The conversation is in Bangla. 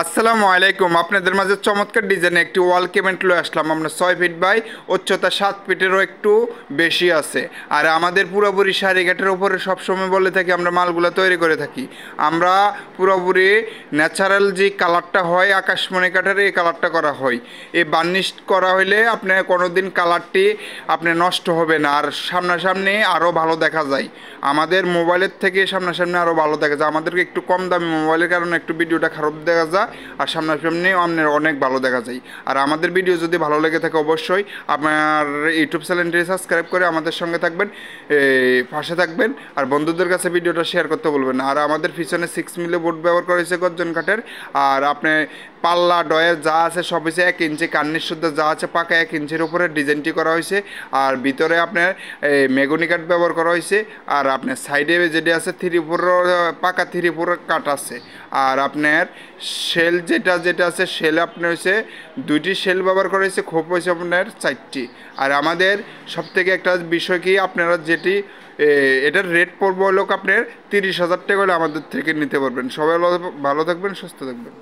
আসসালামু আলাইকুম। আপনাদের মাঝে চমৎকার ডিজাইনে একটি ওয়াল কেবিনেট লয়ে আসলাম। আমরা 6 ফিট বাই উচ্চতা 7 ফিটেরও একটু বেশি আছে। আর আমাদের পুরোপুরি সারিঘাটের উপরে সবসময় বলে থাকি আমরা মালগুলো তৈরি করে থাকি। আমরা পুরোপুরি ন্যাচারাল যে কালারটা হয় আকাশমণি কাঠের এই কালারটা করা হয়। এই বার্নিশ করা হইলে আপনার কোনো দিন কালারটি আপনার নষ্ট হবে না, আর সামনাসামনি আরও ভালো দেখা যায়। আমাদের মোবাইলের থেকে সামনাসামনি আরও ভালো দেখা যায়। আমাদেরকে একটু কম দামি মোবাইলের কারণে একটু ভিডিওটা খারাপ দেখা যায়, আর সামনাসামনি আপনার অনেক ভালো দেখা যায়। আর আমাদের ভিডিও যদি ভালো লেগে থাকে অবশ্যই আপনার ইউটিউব চ্যানেলটি সাবস্ক্রাইব করে আমাদের সঙ্গে থাকবেন, পাশে থাকবেন, আর বন্ধুদের কাছে ভিডিওটা শেয়ার করতে বলবেন। আর আমাদের পিছনে 6 মিলি বোর্ড ব্যবহার করা হয়েছে গর্জন কাঠের। আর আপনি পাল্লা ডয়ের যা আছে সব হয়েছে 1 ইঞ্চি, কার্নিশ শুদ্ধ যা আছে পাকা 1 ইঞ্চির উপরে ডিজাইনটি করা হয়েছে। আর ভিতরে আপনার মেগুনি কাঠ ব্যবহার করা হয়েছে। আর আপনার সাইডে যেটি আছে 3/4 পাকা 3/4 কাঠ আছে। আর আপনার শেল যেটা আছে শেল আপনার হয়েছে 2টি শেল ব্যবহার করা হয়েছে, খোপ হয়েছে আপনার 4টি। আর আমাদের সবথেকে একটা বিষয় কি, আপনারা যেটি এটার রেট পড়বে হলো আপনার 30,000 টাকা হলে আমাদের থেকে নিতে পারবেন। সবাই ভালো থাকবেন, সুস্থ থাকবেন।